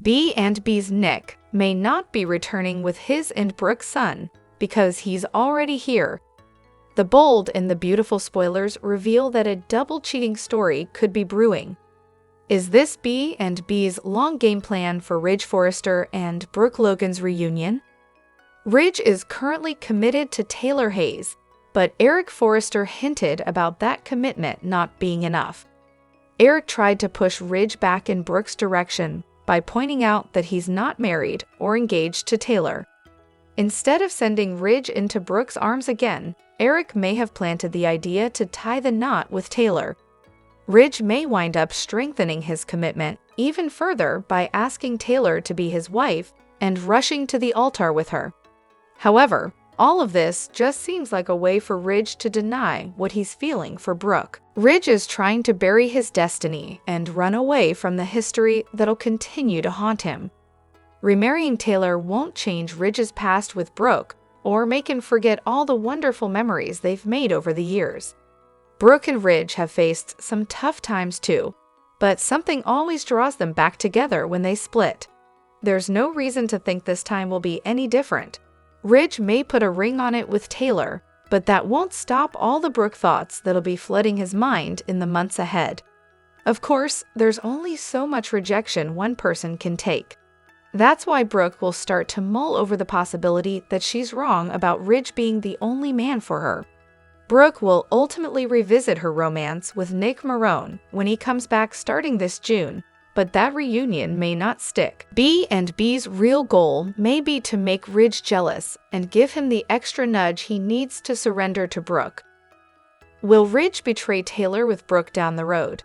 B and B's Nick may not be returning with his and Brooke's son because he's already here. The bold and the beautiful spoilers reveal that a double cheating story could be brewing. Is this B and B's long game plan for Ridge Forrester and Brooke Logan's reunion? Ridge is currently committed to Taylor Hayes, but Eric Forrester hinted about that commitment not being enough. Eric tried to push Ridge back in Brooke's direction by pointing out that he's not married or engaged to Taylor. Instead of sending Ridge into Brooke's arms again, Eric may have planted the idea to tie the knot with Taylor. Ridge may wind up strengthening his commitment even further by asking Taylor to be his wife and rushing to the altar with her. However, all of this just seems like a way for Ridge to deny what he's feeling for Brooke. Ridge is trying to bury his destiny and run away from the history that'll continue to haunt him. Remarrying Taylor won't change Ridge's past with Brooke or make him forget all the wonderful memories they've made over the years. Brooke and Ridge have faced some tough times too, but something always draws them back together when they split. There's no reason to think this time will be any different. Ridge may put a ring on it with Taylor, but that won't stop all the Brooke thoughts that'll be flooding his mind in the months ahead. Of course, there's only so much rejection one person can take. That's why Brooke will start to mull over the possibility that she's wrong about Ridge being the only man for her. Brooke will ultimately revisit her romance with Nick Marone when he comes back starting this June, but that reunion may not stick. B and B's real goal may be to make Ridge jealous and give him the extra nudge he needs to surrender to Brooke. Will Ridge betray Taylor with Brooke down the road?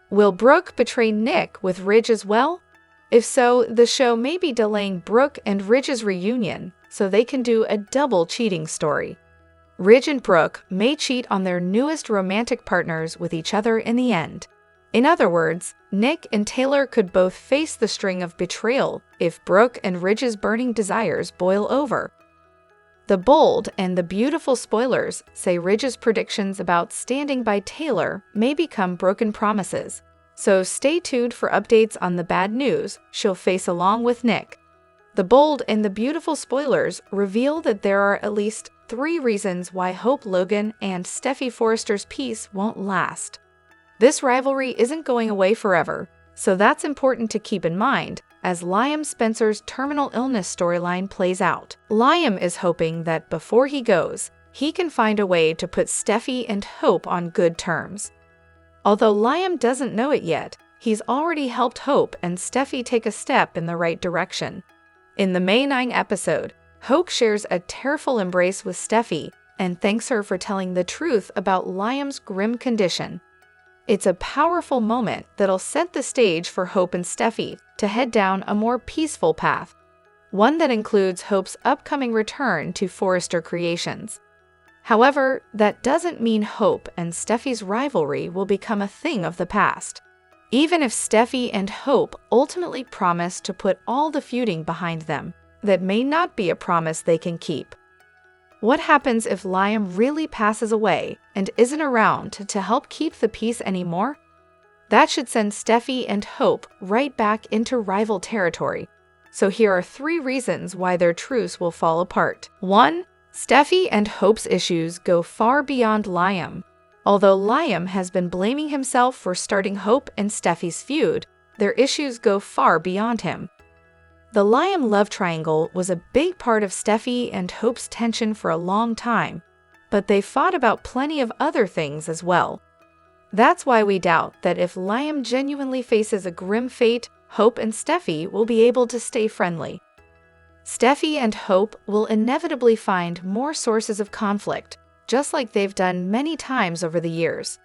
Will Brooke betray Nick with Ridge as well? If so, the show may be delaying Brooke and Ridge's reunion so they can do a double cheating story. Ridge and Brooke may cheat on their newest romantic partners with each other in the end. In other words, Nick and Taylor could both face the string of betrayal if Brooke and Ridge's burning desires boil over. The bold and the beautiful spoilers say Ridge's predictions about standing by Taylor may become broken promises. So stay tuned for updates on the bad news she'll face along with Nick. The bold and the beautiful spoilers reveal that there are at least 3 reasons why Hope Logan and Steffy Forrester's peace won't last. This rivalry isn't going away forever, so that's important to keep in mind as Liam Spencer's terminal illness storyline plays out. Liam is hoping that before he goes, he can find a way to put Steffy and Hope on good terms. Although Liam doesn't know it yet, he's already helped Hope and Steffy take a step in the right direction. In the May 9 episode, Hope shares a tearful embrace with Steffy and thanks her for telling the truth about Liam's grim condition. It's a powerful moment that'll set the stage for Hope and Steffy to head down a more peaceful path, one that includes Hope's upcoming return to Forrester Creations. However, that doesn't mean Hope and Steffy's rivalry will become a thing of the past. Even if Steffy and Hope ultimately promise to put all the feuding behind them, that may not be a promise they can keep. What happens if Liam really passes away and isn't around to help keep the peace anymore? That should send Steffy and Hope right back into rival territory. So here are 3 reasons why their truce will fall apart. 1. Steffy and Hope's issues go far beyond Liam. Although Liam has been blaming himself for starting Hope and Steffy's feud, their issues go far beyond him. The Liam love triangle was a big part of Steffy and Hope's tension for a long time, but they fought about plenty of other things as well. That's why we doubt that if Liam genuinely faces a grim fate, Hope and Steffy will be able to stay friendly. Steffy and Hope will inevitably find more sources of conflict, just like they've done many times over the years.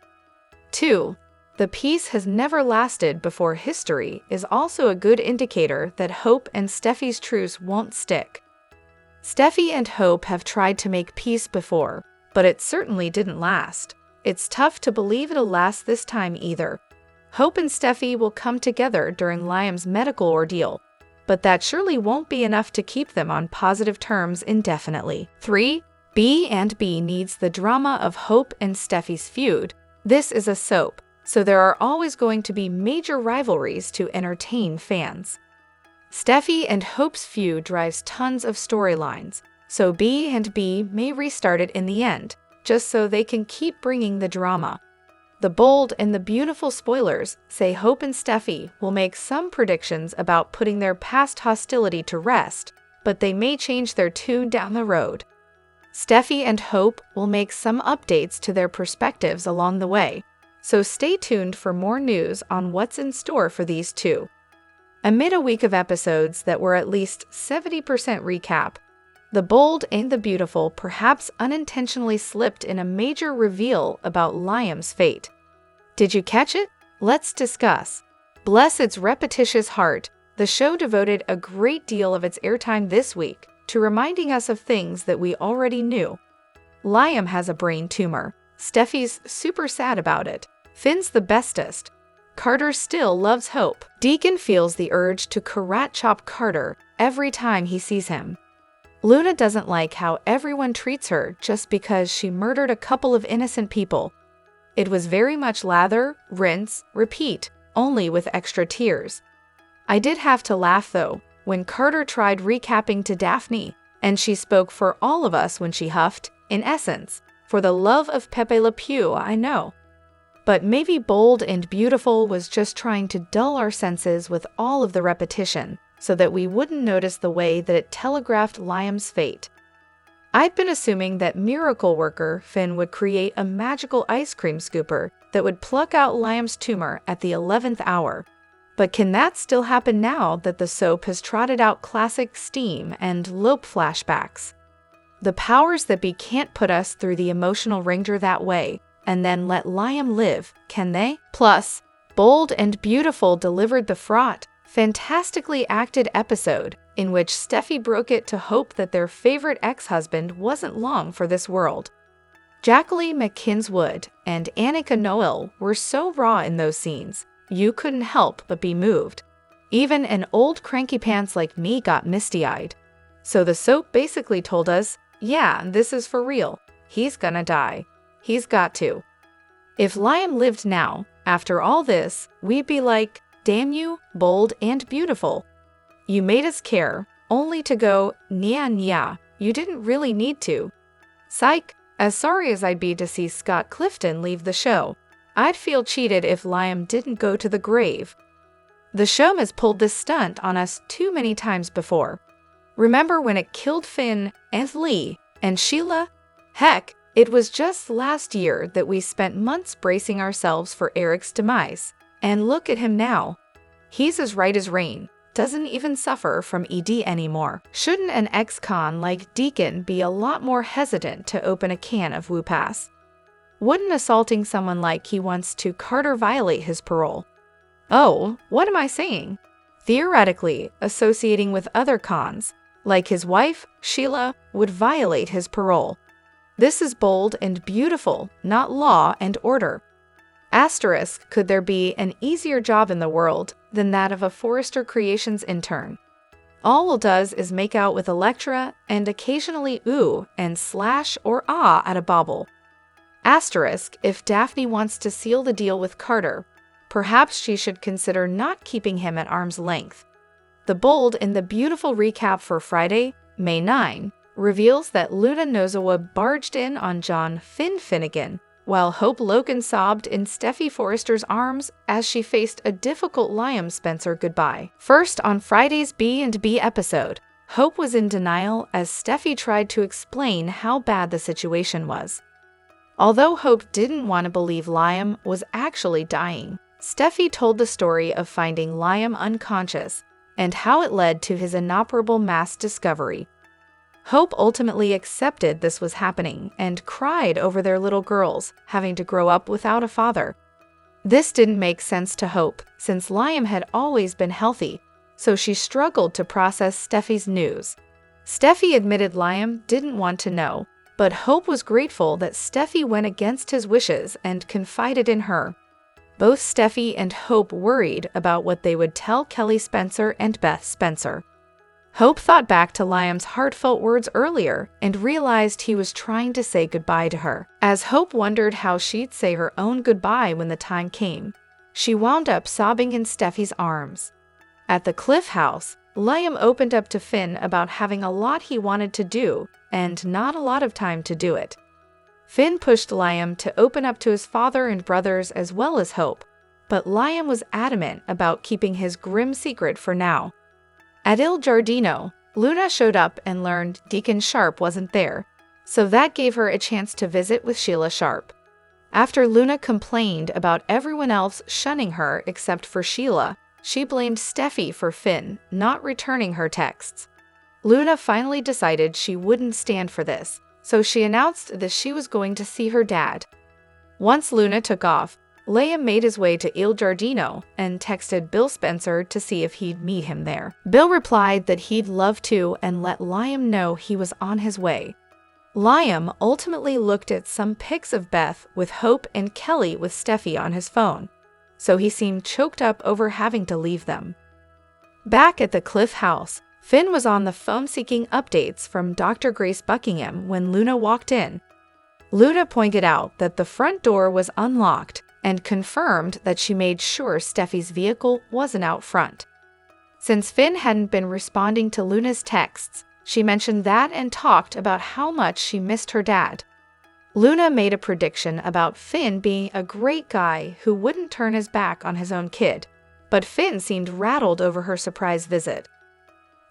2. The peace has never lasted before history is also a good indicator that Hope and Steffy's truce won't stick. Steffy and Hope have tried to make peace before, but it certainly didn't last. It's tough to believe it'll last this time either. Hope and Steffy will come together during Liam's medical ordeal, but that surely won't be enough to keep them on positive terms indefinitely. 3. B and B needs the drama of Hope and Steffy's feud. This is a soap, so there are always going to be major rivalries to entertain fans. Steffy and Hope's feud drives tons of storylines, so B and B may restart it in the end, just so they can keep bringing the drama. The Bold and the Beautiful spoilers say Hope and Steffy will make some predictions about putting their past hostility to rest, but they may change their tune down the road. Steffy and Hope will make some updates to their perspectives along the way, so stay tuned for more news on what's in store for these two. Amid a week of episodes that were at least 70% recap, The Bold and the Beautiful perhaps unintentionally slipped in a major reveal about Liam's fate. Did you catch it? Let's discuss. Bless its repetitious heart, the show devoted a great deal of its airtime this week to reminding us of things that we already knew. Liam has a brain tumor. Steffy's super sad about it. Finn's the bestest. Carter still loves Hope. Deacon feels the urge to karate-chop Carter every time he sees him. Luna doesn't like how everyone treats her just because she murdered a couple of innocent people. It was very much lather, rinse, repeat, only with extra tears. I did have to laugh though, when Carter tried recapping to Daphne, and she spoke for all of us when she huffed, in essence, for the love of Pepe Le Pew, I know. But maybe Bold and Beautiful was just trying to dull our senses with all of the repetition, so that we wouldn't notice the way that it telegraphed Liam's fate. I'd been assuming that miracle worker Finn would create a magical ice cream scooper that would pluck out Liam's tumor at the 11th hour. But can that still happen now that the soap has trotted out classic Steam and Lope flashbacks? The powers that be can't put us through the emotional ringer that way, and then let Liam live, can they? Plus, Bold and Beautiful delivered the fraught, fantastically acted episode in which Steffy broke it to Hope that their favorite ex-husband wasn't long for this world. Jacqueline McKinswood and Annika Noel were so raw in those scenes, you couldn't help but be moved. Even an old cranky pants like me got misty-eyed. So the soap basically told us, yeah, this is for real. He's gonna die. He's got to. If Liam lived now, after all this, we'd be like, damn you, Bold and Beautiful. You made us care, only to go, nya nya, you didn't really need to. Psych, as sorry as I'd be to see Scott Clifton leave the show, I'd feel cheated if Liam didn't go to the grave. The show has pulled this stunt on us too many times before. Remember when it killed Finn, and Lee, and Sheila? Heck, it was just last year that we spent months bracing ourselves for Eric's demise. And look at him now. He's as right as rain, doesn't even suffer from ED anymore. Shouldn't an ex-con like Deacon be a lot more hesitant to open a can of Wu-Pass? Wouldn't assaulting someone like he wants to Carter violate his parole? Oh, what am I saying? Theoretically, associating with other cons, like his wife, Sheila, would violate his parole. This is Bold and Beautiful, not Law and Order. Asterisk, could there be an easier job in the world than that of a Forrester Creations intern? All Will does is make out with Electra and occasionally ooh and slash or ah at a bauble. Asterisk, if Daphne wants to seal the deal with Carter, perhaps she should consider not keeping him at arm's length. The Bold and the Beautiful recap for Friday, May 9, reveals that Luna Nozawa barged in on John Finn Finnegan, while Hope Logan sobbed in Steffy Forrester's arms as she faced a difficult Liam Spencer goodbye. First, on Friday's B&B episode, Hope was in denial as Steffy tried to explain how bad the situation was. Although Hope didn't want to believe Liam was actually dying, Steffy told the story of finding Liam unconscious and how it led to his inoperable mass discovery. Hope ultimately accepted this was happening and cried over their little girls having to grow up without a father. This didn't make sense to Hope, since Liam had always been healthy, so she struggled to process Steffy's news. Steffy admitted Liam didn't want to know, but Hope was grateful that Steffy went against his wishes and confided in her. Both Steffy and Hope worried about what they would tell Kelly Spencer and Beth Spencer. Hope thought back to Liam's heartfelt words earlier and realized he was trying to say goodbye to her. As Hope wondered how she'd say her own goodbye when the time came, she wound up sobbing in Steffy's arms. At the Cliff House, Liam opened up to Finn about having a lot he wanted to do and not a lot of time to do it. Finn pushed Liam to open up to his father and brothers as well as Hope, but Liam was adamant about keeping his grim secret for now. At Il Giardino, Luna showed up and learned Deacon Sharp wasn't there, so that gave her a chance to visit with Sheila Sharp. After Luna complained about everyone else shunning her except for Sheila, she blamed Steffy for Finn not returning her texts. Luna finally decided she wouldn't stand for this, so she announced that she was going to see her dad. Once Luna took off, Liam made his way to Il Giardino and texted Bill Spencer to see if he'd meet him there. Bill replied that he'd love to and let Liam know he was on his way. Liam ultimately looked at some pics of Beth with Hope and Kelly with Steffy on his phone, so he seemed choked up over having to leave them. Back at the Cliff house, Finn was on the phone seeking updates from Dr. Grace Buckingham when Luna walked in. Luna pointed out that the front door was unlocked and confirmed that she made sure Steffi's vehicle wasn't out front. Since Finn hadn't been responding to Luna's texts, she mentioned that and talked about how much she missed her dad. Luna made a prediction about Finn being a great guy who wouldn't turn his back on his own kid, but Finn seemed rattled over her surprise visit.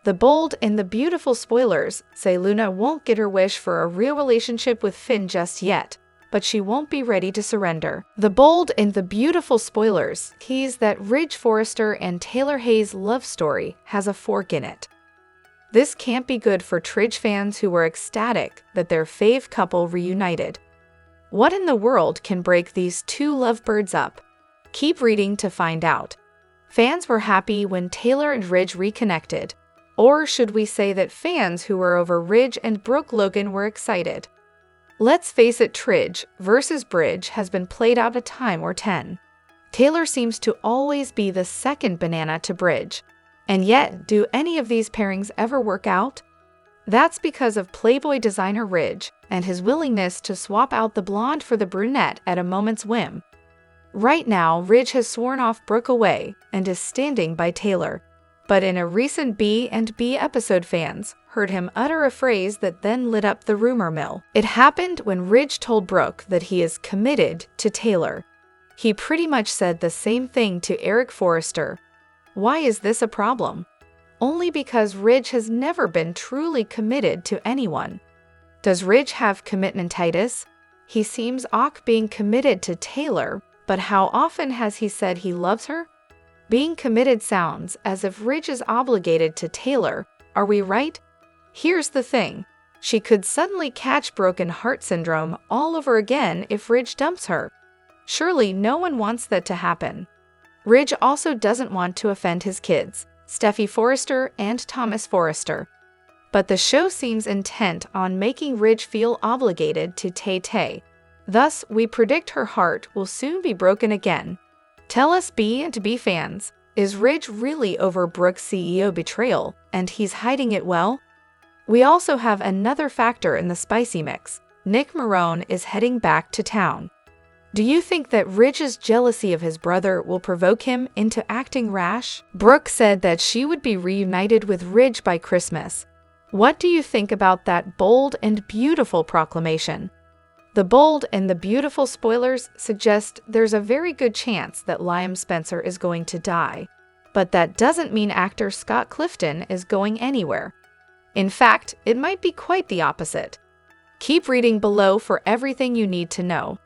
The bold and the beautiful spoilers say Luna won't get her wish for a real relationship with Finn just yet, but she won't be ready to surrender. The bold and the beautiful spoilers tease that Ridge Forrester and Taylor Hayes' love story has a fork in it. This can't be good for Tridge fans who were ecstatic that their fave couple reunited. What in the world can break these two lovebirds up? Keep reading to find out. Fans were happy when Taylor and Ridge reconnected. Or should we say that fans who were over Ridge and Brooke Logan were excited? Let's face it, Tridge versus Bridge has been played out a time or 10. Taylor seems to always be the second banana to Bridge. And yet, do any of these pairings ever work out? That's because of Playboy designer Ridge and his willingness to swap out the blonde for the brunette at a moment's whim. Right now, Ridge has sworn off Brooke away and is standing by Taylor. But in a recent B&B episode, fans heard him utter a phrase that then lit up the rumor mill. It happened when Ridge told Brooke that he is committed to Taylor. He pretty much said the same thing to Eric Forrester. Why is this a problem? Only because Ridge has never been truly committed to anyone. Does Ridge have commitmentitis? He seems awk being committed to Taylor, but how often has he said he loves her? Being committed sounds as if Ridge is obligated to Taylor. Are we right? Here's the thing. She could suddenly catch broken heart syndrome all over again if Ridge dumps her. Surely no one wants that to happen. Ridge also doesn't want to offend his kids, Steffy Forrester and Thomas Forrester. But the show seems intent on making Ridge feel obligated to Tay-Tay. Thus, we predict her heart will soon be broken again. Tell us B&B fans, is Ridge really over Brooke's CEO betrayal, and he's hiding it well? We also have another factor in the spicy mix. Nick Marone is heading back to town. Do you think that Ridge's jealousy of his brother will provoke him into acting rash? Brooke said that she would be reunited with Ridge by Christmas. What do you think about that bold and beautiful proclamation? The bold and the beautiful spoilers suggest there's a very good chance that Liam Spencer is going to die, but that doesn't mean actor Scott Clifton is going anywhere. In fact, it might be quite the opposite. Keep reading below for everything you need to know.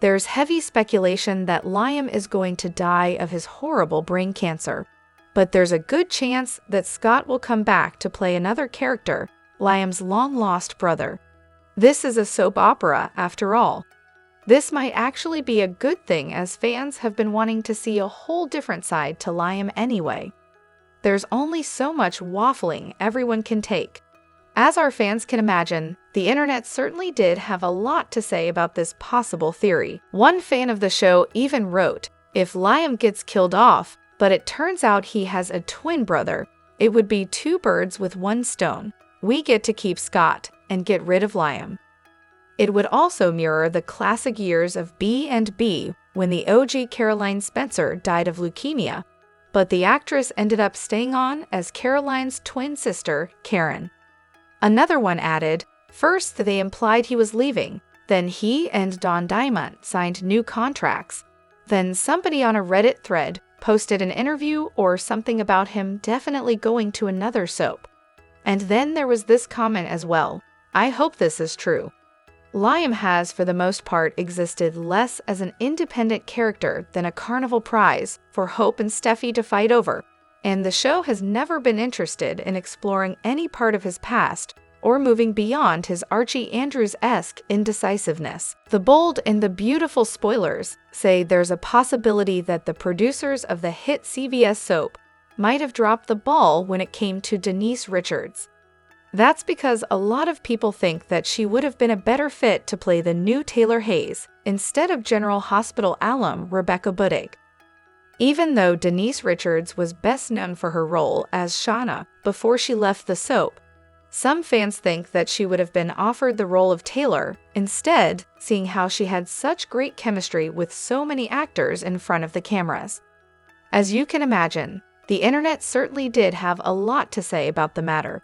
There's heavy speculation that Liam is going to die of his horrible brain cancer, but there's a good chance that Scott will come back to play another character, Liam's long-lost brother. This is a soap opera, after all. This might actually be a good thing, as fans have been wanting to see a whole different side to Liam anyway. There's only so much waffling everyone can take. As our fans can imagine, the internet certainly did have a lot to say about this possible theory. One fan of the show even wrote, if Liam gets killed off, but it turns out he has a twin brother, it would be 2 birds with 1 stone. We get to keep Scott and get rid of Liam. It would also mirror the classic years of B&B when the OG Caroline Spencer died of leukemia, but the actress ended up staying on as Caroline's twin sister, Karen. Another one added, first they implied he was leaving, then he and Don Diamond signed new contracts. Then somebody on a Reddit thread posted an interview or something about him definitely going to another soap. And then there was this comment as well. I hope this is true. Liam has, for the most part, existed less as an independent character than a carnival prize for Hope and Steffy to fight over, and the show has never been interested in exploring any part of his past or moving beyond his Archie Andrews-esque indecisiveness. The Bold and the Beautiful spoilers say there's a possibility that the producers of the hit CBS soap might have dropped the ball when it came to Denise Richards. That's because a lot of people think that she would have been a better fit to play the new Taylor Hayes instead of General Hospital alum Rebecca Budig. Even though Denise Richards was best known for her role as Shauna before she left the soap, some fans think that she would have been offered the role of Taylor instead, seeing how she had such great chemistry with so many actors in front of the cameras. As you can imagine, the internet certainly did have a lot to say about the matter.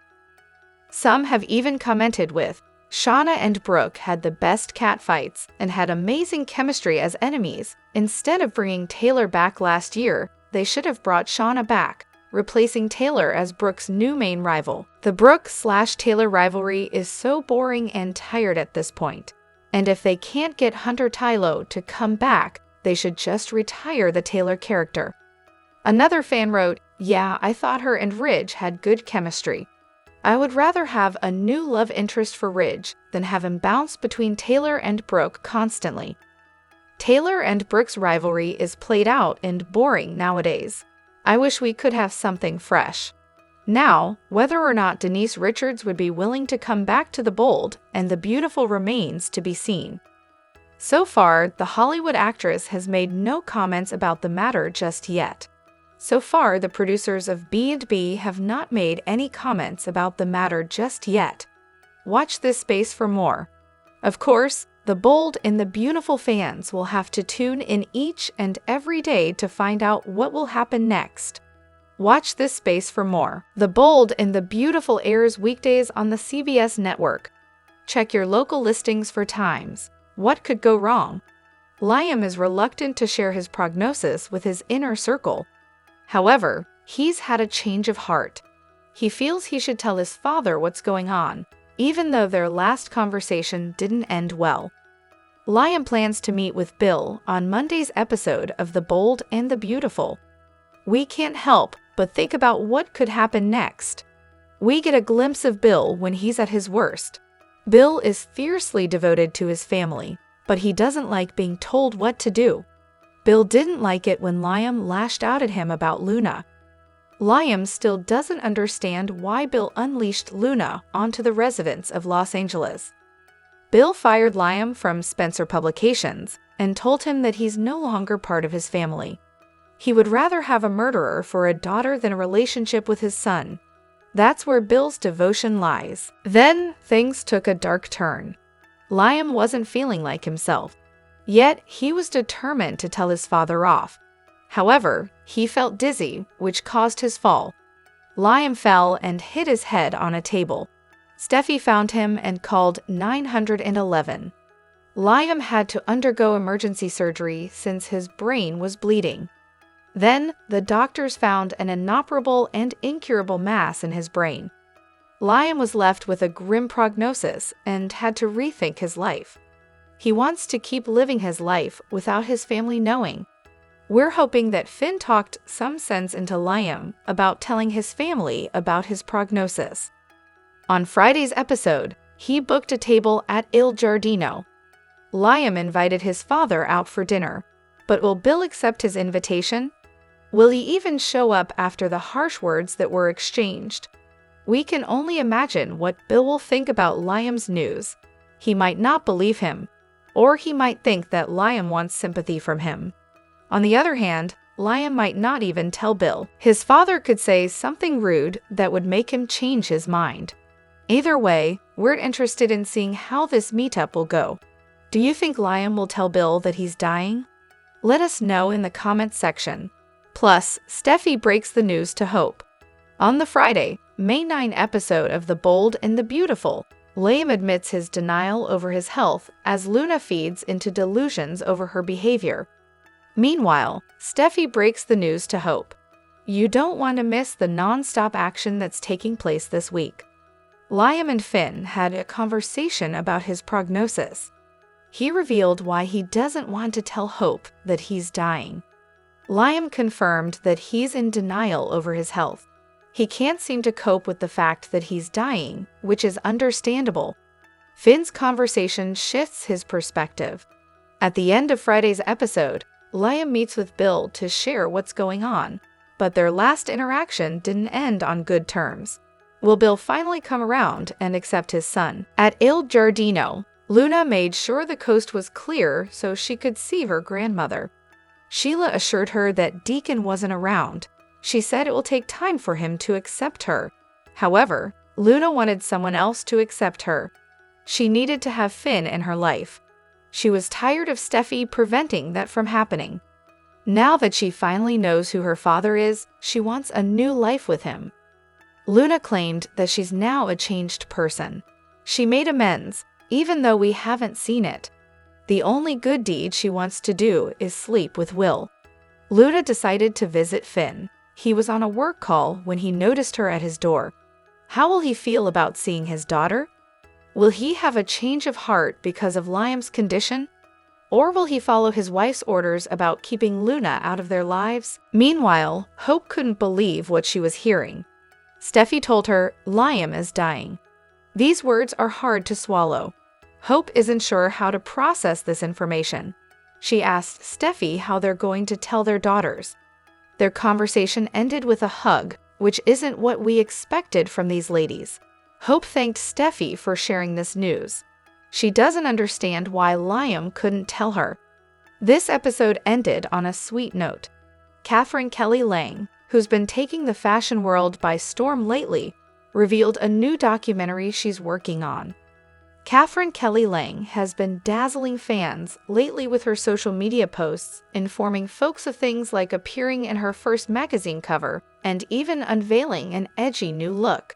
Some have even commented with, Shauna and Brooke had the best catfights and had amazing chemistry as enemies. Instead of bringing Taylor back last year, they should have brought Shauna back, replacing Taylor as Brooke's new main rival. The Brooke/Taylor rivalry is so boring and tired at this point, and if they can't get Hunter Tylo to come back, they should just retire the Taylor character. Another fan wrote, yeah, I thought her and Ridge had good chemistry. I would rather have a new love interest for Ridge than have him bounce between Taylor and Brooke constantly. Taylor and Brooke's rivalry is played out and boring nowadays. I wish we could have something fresh. Now, whether or not Denise Richards would be willing to come back to The Bold and the Beautiful remains to be seen. So far, the Hollywood actress has made no comments about the matter just yet. So far, the producers of B&B have not made any comments about the matter just yet. Watch this space for more. Of course, The Bold and the Beautiful fans will have to tune in each and every day to find out what will happen next. Watch this space for more. The Bold and the Beautiful airs weekdays on the CBS network. Check your local listings for times. What could go wrong? Liam is reluctant to share his prognosis with his inner circle. However, he's had a change of heart. He feels he should tell his father what's going on, even though their last conversation didn't end well. Liam plans to meet with Bill on Monday's episode of The Bold and the Beautiful. We can't help but think about what could happen next. We get a glimpse of Bill when he's at his worst. Bill is fiercely devoted to his family, but he doesn't like being told what to do. Bill didn't like it when Liam lashed out at him about Luna. Liam still doesn't understand why Bill unleashed Luna onto the residents of Los Angeles. Bill fired Liam from Spencer Publications and told him that he's no longer part of his family. He would rather have a murderer for a daughter than a relationship with his son. That's where Bill's devotion lies. Then, things took a dark turn. Liam wasn't feeling like himself. Yet, he was determined to tell his father off. However, he felt dizzy, which caused his fall. Liam fell and hit his head on a table. Steffy found him and called 911. Liam had to undergo emergency surgery since his brain was bleeding. Then, the doctors found an inoperable and incurable mass in his brain. Liam was left with a grim prognosis and had to rethink his life. He wants to keep living his life without his family knowing. We're hoping that Finn talked some sense into Liam about telling his family about his prognosis. On Friday's episode, he booked a table at Il Giardino. Liam invited his father out for dinner, but will Bill accept his invitation? Will he even show up after the harsh words that were exchanged? We can only imagine what Bill will think about Liam's news. He might not believe him, or he might think that Liam wants sympathy from him. On the other hand, Liam might not even tell Bill. His father could say something rude that would make him change his mind. Either way, we're interested in seeing how this meetup will go. Do you think Liam will tell Bill that he's dying? Let us know in the comments section. Plus, Steffy breaks the news to Hope. On the Friday, May 9 episode of The Bold and the Beautiful, Liam admits his denial over his health as Luna feeds into delusions over her behavior. Meanwhile, Steffy breaks the news to Hope. You don't want to miss the non-stop action that's taking place this week. Liam and Finn had a conversation about his prognosis. He revealed why he doesn't want to tell Hope that he's dying. Liam confirmed that he's in denial over his health. He can't seem to cope with the fact that he's dying, which is understandable. Finn's conversation shifts his perspective. At the end of Friday's episode, Liam meets with Bill to share what's going on, but their last interaction didn't end on good terms. Will Bill finally come around and accept his son? At Il Giardino, Luna made sure the coast was clear so she could see her grandmother. Sheila assured her that Deacon wasn't around. She said it will take time for him to accept her. However, Luna wanted someone else to accept her. She needed to have Finn in her life. She was tired of Steffy preventing that from happening. Now that she finally knows who her father is, she wants a new life with him. Luna claimed that she's now a changed person. She made amends, even though we haven't seen it. The only good deed she wants to do is sleep with Will. Luna decided to visit Finn. He was on a work call when he noticed her at his door. How will he feel about seeing his daughter? Will he have a change of heart because of Liam's condition? Or will he follow his wife's orders about keeping Luna out of their lives? Meanwhile, Hope couldn't believe what she was hearing. Steffy told her Liam is dying. These words are hard to swallow. Hope isn't sure how to process this information. She asked Steffy how they're going to tell their daughters. Their conversation ended with a hug, which isn't what we expected from these ladies. Hope thanked Steffy for sharing this news. She doesn't understand why Liam couldn't tell her. This episode ended on a sweet note. Catherine Kelly Lang, who's been taking the fashion world by storm lately, revealed a new documentary she's working on. Catherine Kelly Lang has been dazzling fans lately with her social media posts, informing folks of things like appearing in her first magazine cover and even unveiling an edgy new look.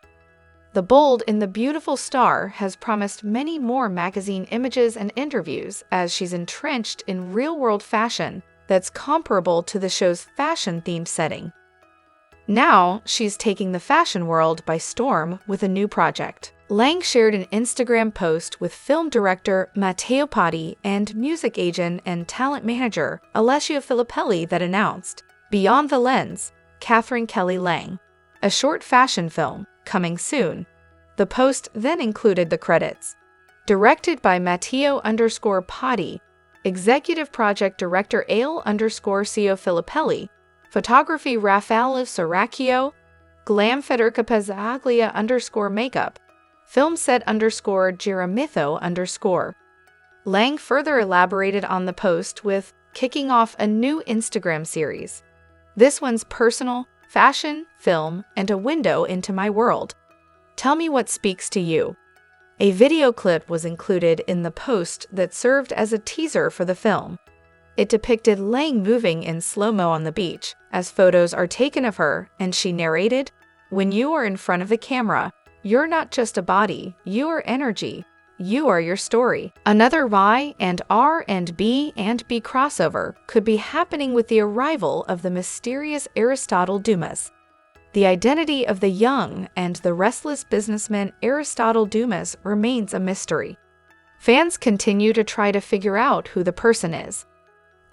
The Bold and the Beautiful star has promised many more magazine images and interviews as she's entrenched in real-world fashion that's comparable to the show's fashion-themed setting. Now, she's taking the fashion world by storm with a new project. Lang shared an Instagram post with film director Matteo Potti and music agent and talent manager Alessio Filippelli that announced, Beyond the Lens, Catherine Kelly Lang, a short fashion film, coming soon. The post then included the credits. Directed by Matteo_Potti, Executive Project Director Ale_CO Filippelli, Photography Raffaele Soracchio, Glam Federica Pezzaglia_Makeup, Film Set_Giramito_. Lang further elaborated on the post with kicking off a new Instagram series. This one's personal, fashion, film, and a window into my world. Tell me what speaks to you. A video clip was included in the post that served as a teaser for the film. It depicted Lang moving in slow-mo on the beach as photos are taken of her, and she narrated, "When you are in front of the camera, you're not just a body, you are energy. You are your story." Another Y and R and B crossover could be happening with the arrival of the mysterious Aristotle Dumas. The identity of the young and the restless businessman Aristotle Dumas remains a mystery. Fans continue to try to figure out who the person is.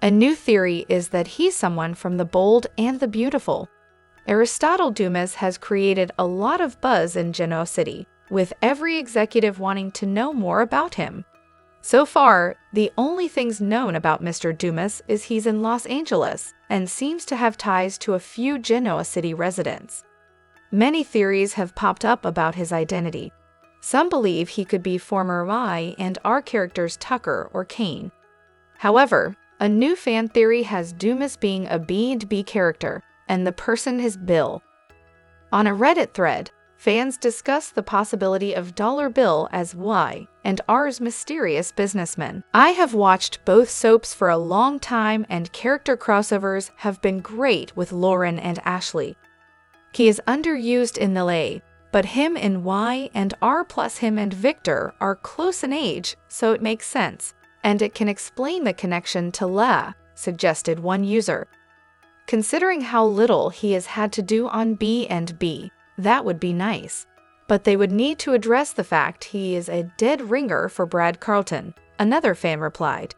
A new theory is that he's someone from The Bold and the Beautiful. Aristotle Dumas has created a lot of buzz in Genoa City, with every executive wanting to know more about him. So far, the only things known about Mr. Dumas is he's in Los Angeles and seems to have ties to a few Genoa City residents. Many theories have popped up about his identity. Some believe he could be former Y and R characters Tucker or Kane. However, a new fan theory has Dumas being a B&B character, and the person is Bill. On a Reddit thread, fans discuss the possibility of Dollar Bill as Y&R's mysterious businessman. I have watched both soaps for a long time, and character crossovers have been great with Lauren and Ashley. He is underused in LA, but him in Y&R plus him and Victor are close in age, so it makes sense. And it can explain the connection to La, suggested one user. Considering how little he has had to do on B&B, that would be nice. But they would need to address the fact he is a dead ringer for Brad Carlton, another fan replied.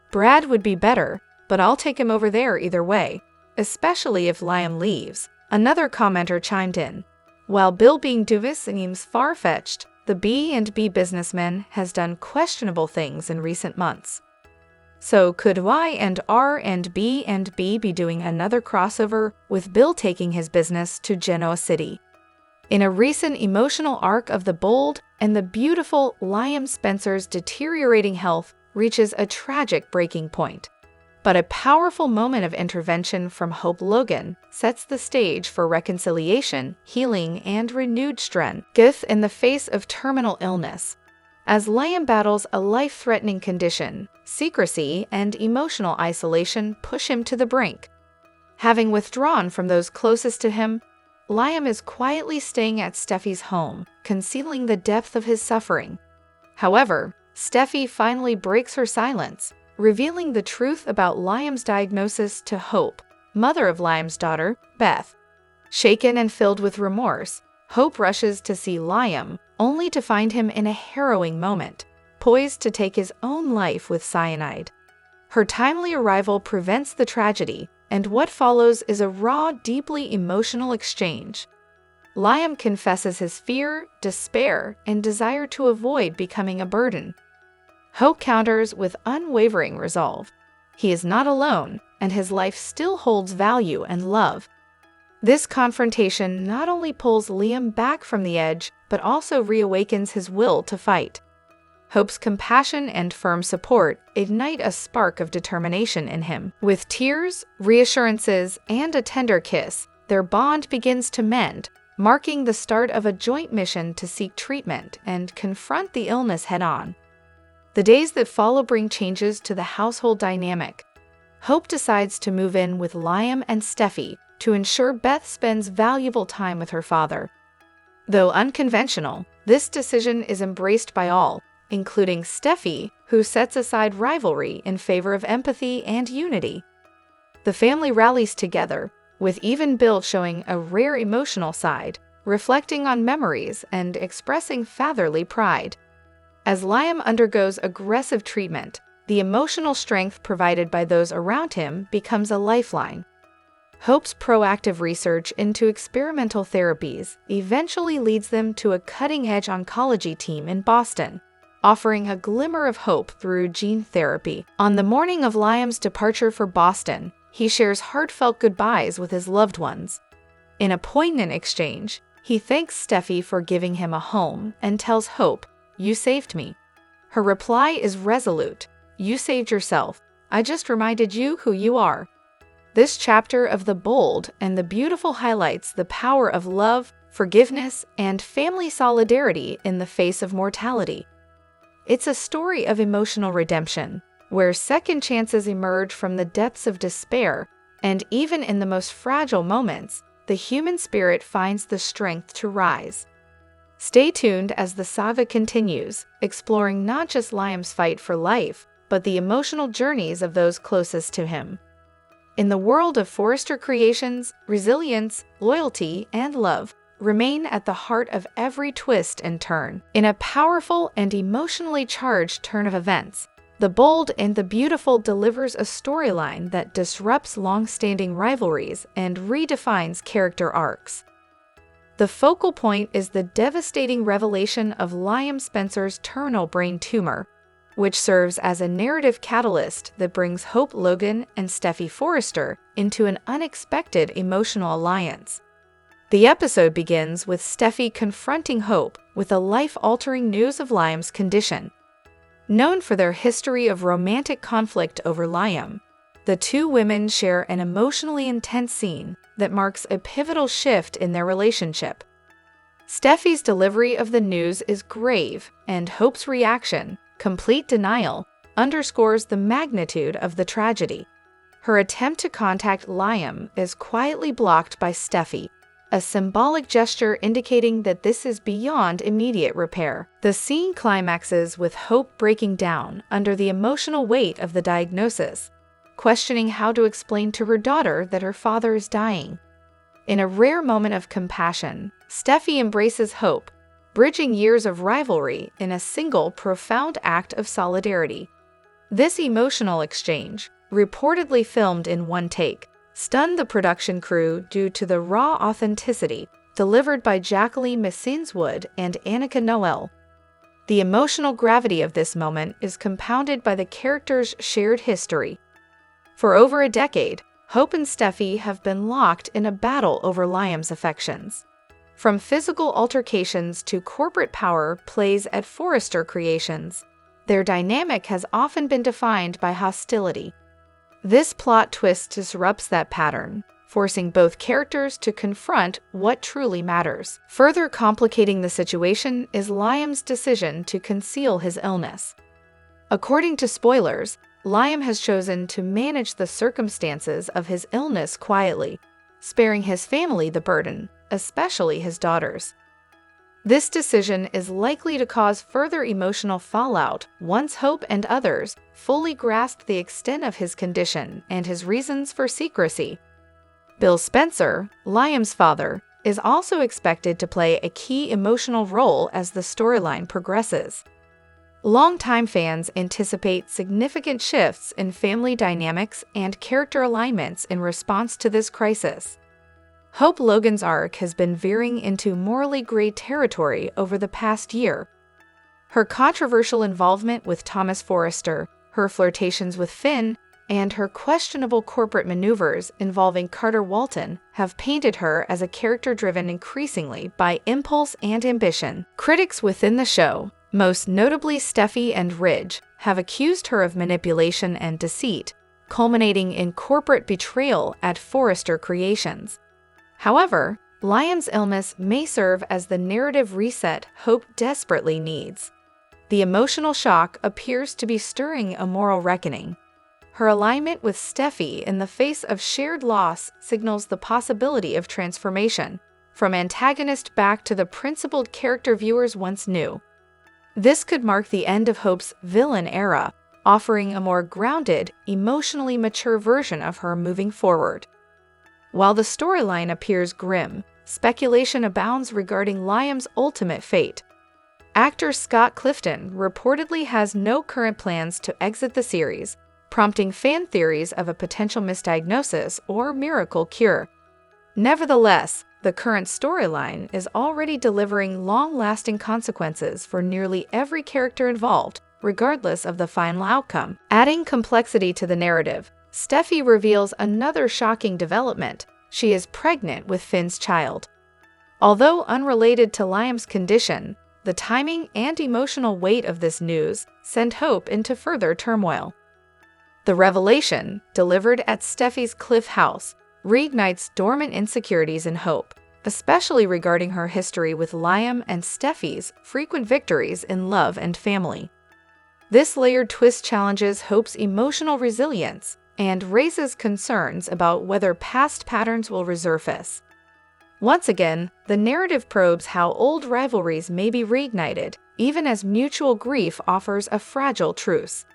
Brad would be better, but I'll take him over there either way, especially if Liam leaves, another commenter chimed in. While Bill being Duvis seems far-fetched, the B&B businessman has done questionable things in recent months. So could Y&R and B&B be doing another crossover, with Bill taking his business to Genoa City? In a recent emotional arc of The Bold and the Beautiful, Liam Spencer's deteriorating health reaches a tragic breaking point. But a powerful moment of intervention from Hope Logan sets the stage for reconciliation, healing, and renewed strength in the face of terminal illness. As Liam battles a life-threatening condition, secrecy and emotional isolation push him to the brink. Having withdrawn from those closest to him, Liam is quietly staying at Steffy's home, concealing the depth of his suffering. However, Steffy finally breaks her silence, revealing the truth about Liam's diagnosis to Hope, mother of Liam's daughter, Beth. Shaken and filled with remorse, Hope rushes to see Liam, only to find him in a harrowing moment, poised to take his own life with cyanide. Her timely arrival prevents the tragedy, and what follows is a raw, deeply emotional exchange. Liam confesses his fear, despair, and desire to avoid becoming a burden. Hope counters with unwavering resolve. He is not alone, and his life still holds value and love. This confrontation not only pulls Liam back from the edge, but also reawakens his will to fight. Hope's compassion and firm support ignite a spark of determination in him. With tears, reassurances, and a tender kiss, their bond begins to mend, marking the start of a joint mission to seek treatment and confront the illness head-on. The days that follow bring changes to the household dynamic. Hope decides to move in with Liam and Steffy to ensure Beth spends valuable time with her father. Though unconventional, this decision is embraced by all, including Steffy, who sets aside rivalry in favor of empathy and unity. The family rallies together, with even Bill showing a rare emotional side, reflecting on memories and expressing fatherly pride. As Liam undergoes aggressive treatment, the emotional strength provided by those around him becomes a lifeline. Hope's proactive research into experimental therapies eventually leads them to a cutting-edge oncology team in Boston, offering a glimmer of hope through gene therapy. On the morning of Liam's departure for Boston, he shares heartfelt goodbyes with his loved ones. In a poignant exchange, he thanks Steffy for giving him a home and tells Hope, "You saved me." Her reply is resolute, "You saved yourself. I just reminded you who you are." This chapter of The Bold and the Beautiful highlights the power of love, forgiveness, and family solidarity in the face of mortality. It's a story of emotional redemption, where second chances emerge from the depths of despair, and even in the most fragile moments, the human spirit finds the strength to rise. Stay tuned as the saga continues, exploring not just Liam's fight for life, but the emotional journeys of those closest to him. In the world of Forrester creations, resilience, loyalty, and love remain at the heart of every twist and turn. In a powerful and emotionally charged turn of events, The Bold and the Beautiful delivers a storyline that disrupts long-standing rivalries and redefines character arcs. The focal point is the devastating revelation of Liam Spencer's terminal brain tumor, which serves as a narrative catalyst that brings Hope Logan and Steffy Forrester into an unexpected emotional alliance. The episode begins with Steffy confronting Hope with the life-altering news of Liam's condition. Known for their history of romantic conflict over Liam, the two women share an emotionally intense scene that marks a pivotal shift in their relationship. Steffi's delivery of the news is grave, and Hope's reaction, complete denial, underscores the magnitude of the tragedy. Her attempt to contact Liam is quietly blocked by Steffy, a symbolic gesture indicating that this is beyond immediate repair. The scene climaxes with Hope breaking down under the emotional weight of the diagnosis, questioning how to explain to her daughter that her father is dying. In a rare moment of compassion, Steffy embraces Hope, bridging years of rivalry in a single profound act of solidarity. This emotional exchange, reportedly filmed in one take, stunned the production crew due to the raw authenticity delivered by Jacqueline Massinswood and Annika Noel. The emotional gravity of this moment is compounded by the characters' shared history. For over a decade, Hope and Steffy have been locked in a battle over Liam's affections. From physical altercations to corporate power plays at Forrester Creations, their dynamic has often been defined by hostility. This plot twist disrupts that pattern, forcing both characters to confront what truly matters. Further complicating the situation is Liam's decision to conceal his illness. According to spoilers, Liam has chosen to manage the circumstances of his illness quietly, sparing his family the burden, especially his daughters. This decision is likely to cause further emotional fallout once Hope and others fully grasp the extent of his condition and his reasons for secrecy. Bill Spencer, Liam's father, is also expected to play a key emotional role as the storyline progresses. Longtime fans anticipate significant shifts in family dynamics and character alignments in response to this crisis. Hope Logan's arc has been veering into morally gray territory over the past year. Her controversial involvement with Thomas Forrester, her flirtations with Finn, and her questionable corporate maneuvers involving Carter Walton have painted her as a character driven increasingly by impulse and ambition. Critics within the show, most notably Steffy and Ridge, have accused her of manipulation and deceit, culminating in corporate betrayal at Forrester Creations. However, Liam's illness may serve as the narrative reset Hope desperately needs. The emotional shock appears to be stirring a moral reckoning. Her alignment with Steffy in the face of shared loss signals the possibility of transformation, from antagonist back to the principled character viewers once knew. This could mark the end of Hope's villain era, offering a more grounded, emotionally mature version of her moving forward. While the storyline appears grim, speculation abounds regarding Liam's ultimate fate. Actor Scott Clifton reportedly has no current plans to exit the series, prompting fan theories of a potential misdiagnosis or miracle cure. Nevertheless, the current storyline is already delivering long-lasting consequences for nearly every character involved, regardless of the final outcome. Adding complexity to the narrative, Steffy reveals another shocking development. She is pregnant with Finn's child. Although unrelated to Liam's condition, the timing and emotional weight of this news send Hope into further turmoil. The revelation, delivered at Steffy's Cliff House, reignites dormant insecurities in Hope, especially regarding her history with Liam and Steffy's frequent victories in love and family. This layered twist challenges Hope's emotional resilience and raises concerns about whether past patterns will resurface. Once again, the narrative probes how old rivalries may be reignited, even as mutual grief offers a fragile truce.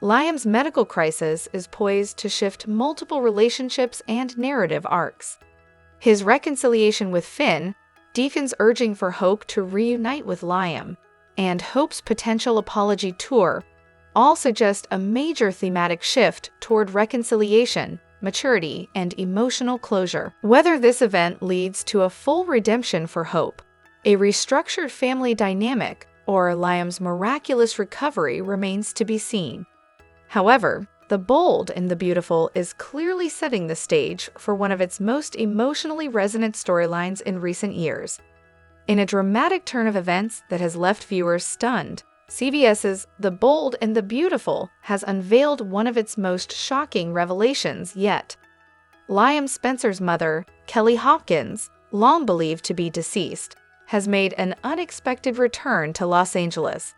Liam's medical crisis is poised to shift multiple relationships and narrative arcs. His reconciliation with Finn, Deacon's urging for Hope to reunite with Liam, and Hope's potential apology tour all suggest a major thematic shift toward reconciliation, maturity, and emotional closure. Whether this event leads to a full redemption for Hope, a restructured family dynamic, or Liam's miraculous recovery remains to be seen. However, The Bold and the Beautiful is clearly setting the stage for one of its most emotionally resonant storylines in recent years. In a dramatic turn of events that has left viewers stunned, CBS's The Bold and the Beautiful has unveiled one of its most shocking revelations yet. Liam Spencer's mother, Kelly Hopkins, long believed to be deceased, has made an unexpected return to Los Angeles.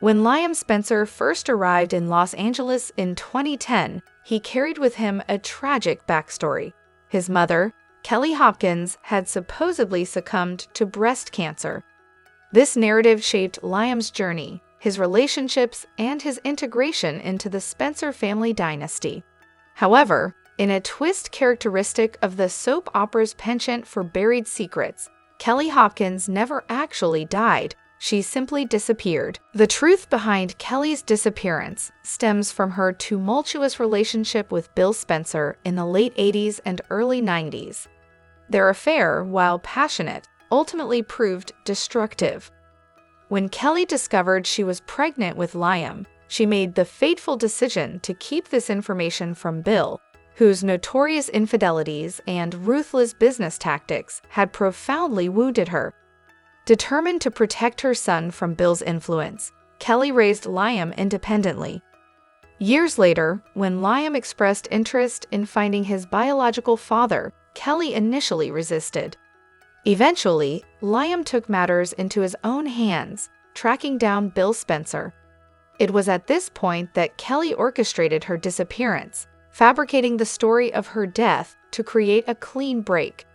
When Liam Spencer first arrived in Los Angeles in 2010, he carried with him a tragic backstory. His mother, Kelly Hopkins, had supposedly succumbed to breast cancer. This narrative shaped Liam's journey, his relationships, and his integration into the Spencer family dynasty. However, in a twist characteristic of the soap opera's penchant for buried secrets, Kelly Hopkins never actually died. She simply disappeared. The truth behind Kelly's disappearance stems from her tumultuous relationship with Bill Spencer in the late 80s and early 90s. Their affair, while passionate, ultimately proved destructive. When Kelly discovered she was pregnant with Liam, she made the fateful decision to keep this information from Bill, whose notorious infidelities and ruthless business tactics had profoundly wounded her. Determined to protect her son from Bill's influence, Kelly raised Liam independently. Years later, when Liam expressed interest in finding his biological father, Kelly initially resisted. Eventually, Liam took matters into his own hands, tracking down Bill Spencer. It was at this point that Kelly orchestrated her disappearance, fabricating the story of her death to create a clean break.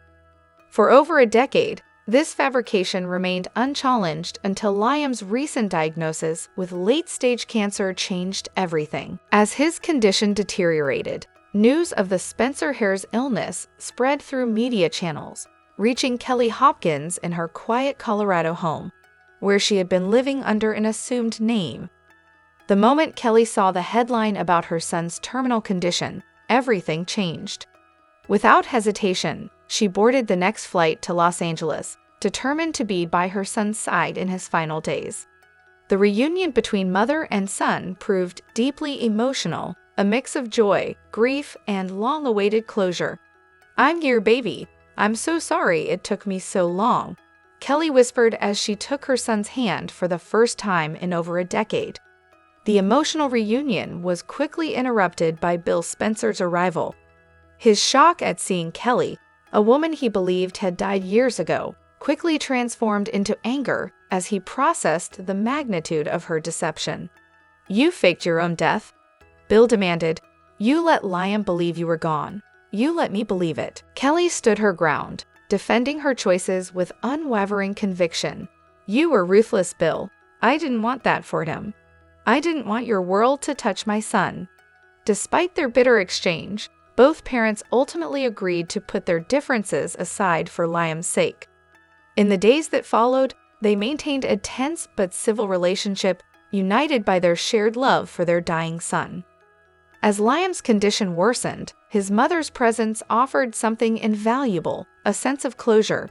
For over a decade, this fabrication remained unchallenged until Liam's recent diagnosis with late-stage cancer changed everything. As his condition deteriorated, news of the Spencer heir's illness spread through media channels, reaching Kelly Hopkins in her quiet Colorado home, where she had been living under an assumed name. The moment Kelly saw the headline about her son's terminal condition, everything changed. Without hesitation, she boarded the next flight to Los Angeles, determined to be by her son's side in his final days. The reunion between mother and son proved deeply emotional, a mix of joy, grief, and long-awaited closure. "I'm your baby. I'm so sorry it took me so long," Kelly whispered as she took her son's hand for the first time in over a decade. The emotional reunion was quickly interrupted by Bill Spencer's arrival. His shock at seeing Kelly, a woman he believed had died years ago, quickly transformed into anger as he processed the magnitude of her deception. "You faked your own death," Bill demanded. "You let Liam believe you were gone. You let me believe it." Kelly stood her ground, defending her choices with unwavering conviction. "You were ruthless, Bill. I didn't want that for him. I didn't want your world to touch my son." Despite their bitter exchange, both parents ultimately agreed to put their differences aside for Liam's sake. In the days that followed, they maintained a tense but civil relationship, united by their shared love for their dying son. As Liam's condition worsened, his mother's presence offered something invaluable, a sense of closure.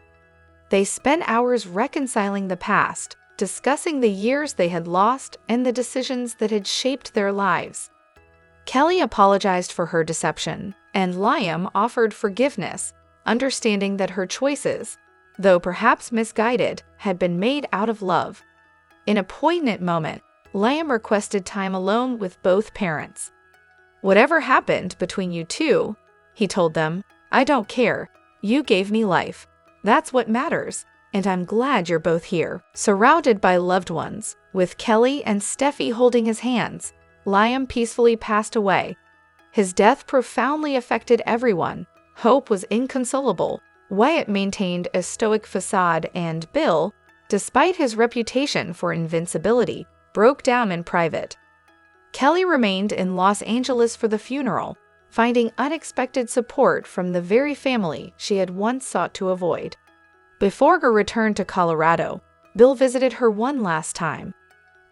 They spent hours reconciling the past, discussing the years they had lost and the decisions that had shaped their lives. Kelly apologized for her deception, and Liam offered forgiveness, understanding that her choices, though perhaps misguided, had been made out of love. In a poignant moment, Liam requested time alone with both parents. "Whatever happened between you two," he told them, "I don't care. You gave me life. That's what matters, and I'm glad you're both here." Surrounded by loved ones, with Kelly and Steffi holding his hands, Liam peacefully passed away. His death profoundly affected everyone. Hope was inconsolable. Wyatt maintained a stoic facade, and Bill, despite his reputation for invincibility, broke down in private. Kelly remained in Los Angeles for the funeral, finding unexpected support from the very family she had once sought to avoid. Before her return to Colorado, Bill visited her one last time.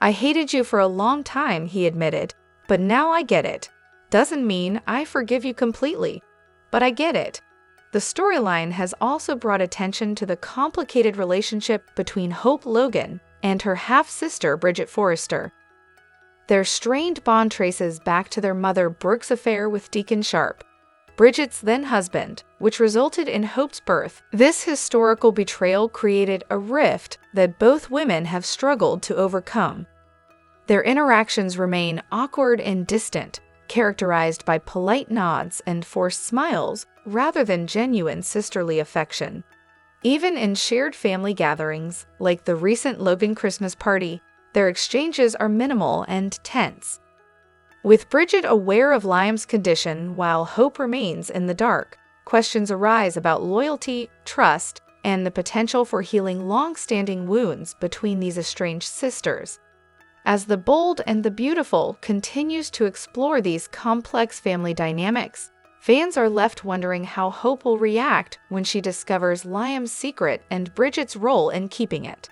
"I hated you for a long time," he admitted, "but now I get it. Doesn't mean I forgive you completely, but I get it." The storyline has also brought attention to the complicated relationship between Hope Logan and her half-sister Bridget Forrester. Their strained bond traces back to their mother Brooke's affair with Deacon Sharp, Bridget's then-husband, which resulted in Hope's birth. This historical betrayal created a rift that both women have struggled to overcome. Their interactions remain awkward and distant, characterized by polite nods and forced smiles rather than genuine sisterly affection. Even in shared family gatherings, like the recent Logan Christmas party, their exchanges are minimal and tense. With Bridget aware of Liam's condition while Hope remains in the dark, questions arise about loyalty, trust, and the potential for healing long-standing wounds between these estranged sisters. As The Bold and the Beautiful continues to explore these complex family dynamics, fans are left wondering how Hope will react when she discovers Liam's secret and Bridget's role in keeping it.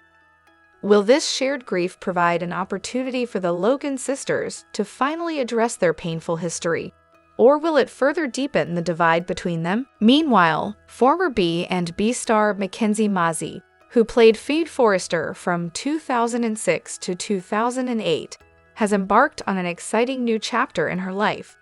Will this shared grief provide an opportunity for the Logan sisters to finally address their painful history, or will it further deepen the divide between them? Meanwhile, former B and B star Mackenzie Mazzy, who played Feed Forrester from 2006 to 2008, has embarked on an exciting new chapter in her life.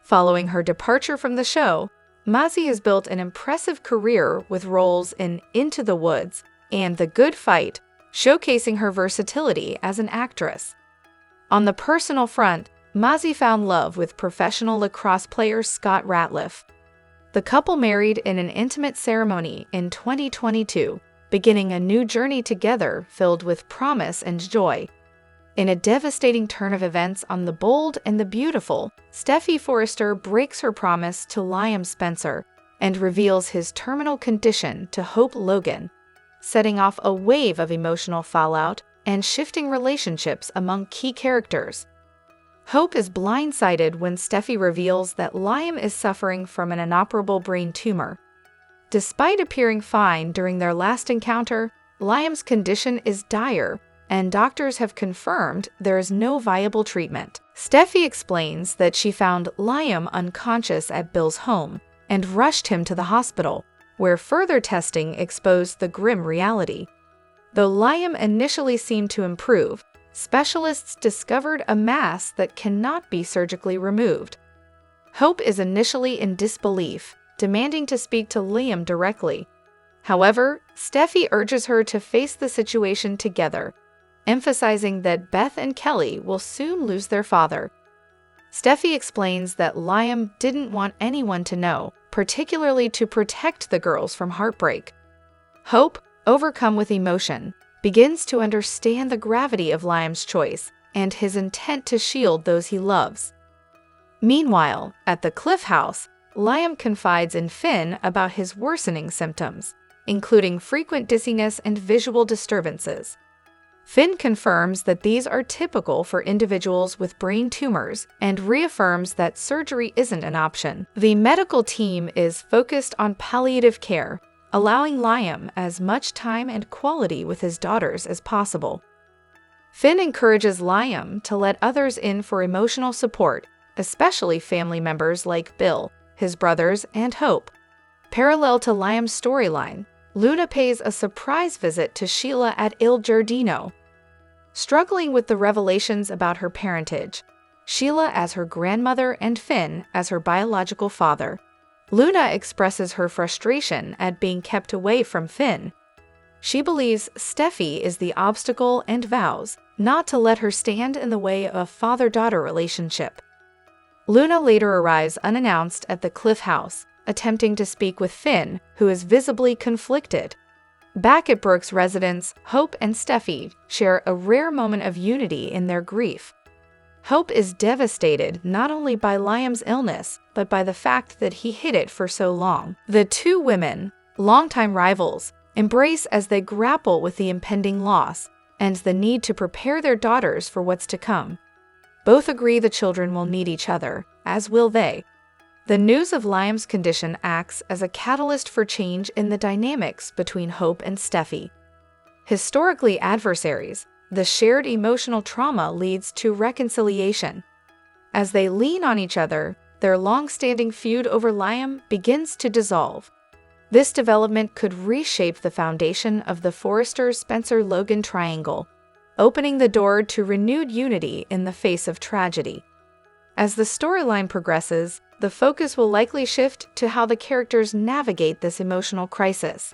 Following her departure from the show, Mazzy has built an impressive career with roles in Into the Woods and The Good Fight, showcasing her versatility as an actress. On the personal front, Mazzy found love with professional lacrosse player Scott Ratliff. The couple married in an intimate ceremony in 2022, beginning a new journey together filled with promise and joy. In a devastating turn of events on The Bold and the Beautiful, Steffy Forrester breaks her promise to Liam Spencer and reveals his terminal condition to Hope Logan, setting off a wave of emotional fallout and shifting relationships among key characters. Hope is blindsided when Steffy reveals that Liam is suffering from an inoperable brain tumor. Despite appearing fine during their last encounter, Liam's condition is dire, and doctors have confirmed there is no viable treatment. Steffy explains that she found Liam unconscious at Bill's home and rushed him to the hospital, where further testing exposed the grim reality. Though Liam initially seemed to improve, specialists discovered a mass that cannot be surgically removed. Hope is initially in disbelief, demanding to speak to Liam directly. However, Steffy urges her to face the situation together, emphasizing that Beth and Kelly will soon lose their father. Steffy explains that Liam didn't want anyone to know, particularly to protect the girls from heartbreak. Hope, overcome with emotion, begins to understand the gravity of Liam's choice and his intent to shield those he loves. Meanwhile, at the Cliff House, Liam confides in Finn about his worsening symptoms, including frequent dizziness and visual disturbances. Finn confirms that these are typical for individuals with brain tumors and reaffirms that surgery isn't an option. The medical team is focused on palliative care, allowing Liam as much time and quality with his daughters as possible. Finn encourages Liam to let others in for emotional support, especially family members like Bill, his brothers, and Hope. Parallel to Liam's storyline, Luna pays a surprise visit to Sheila at Il Giardino. Struggling with the revelations about her parentage, Sheila as her grandmother and Finn as her biological father, Luna expresses her frustration at being kept away from Finn. She believes Steffy is the obstacle and vows not to let her stand in the way of a father-daughter relationship. Luna later arrives unannounced at the Cliff House, attempting to speak with Finn, who is visibly conflicted. Back at Brooke's residence, Hope and Steffy share a rare moment of unity in their grief. Hope is devastated not only by Liam's illness, but by the fact that he hid it for so long. The two women, longtime rivals, embrace as they grapple with the impending loss and the need to prepare their daughters for what's to come. Both agree the children will need each other, as will they. The news of Liam's condition acts as a catalyst for change in the dynamics between Hope and Steffy. Historically adversaries, the shared emotional trauma leads to reconciliation. As they lean on each other, their long-standing feud over Liam begins to dissolve. This development could reshape the foundation of the Forrester-Spencer-Logan triangle, opening the door to renewed unity in the face of tragedy. As the storyline progresses, the focus will likely shift to how the characters navigate this emotional crisis.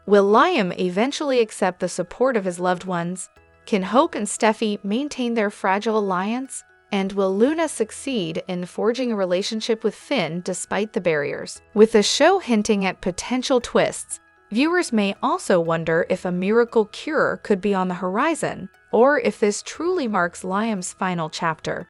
Will Liam eventually accept the support of his loved ones? Can Hope and Steffy maintain their fragile alliance? And will Luna succeed in forging a relationship with Finn despite the barriers? With the show hinting at potential twists, Viewers may also wonder if a miracle cure could be on the horizon, or if this truly marks Liam's final chapter.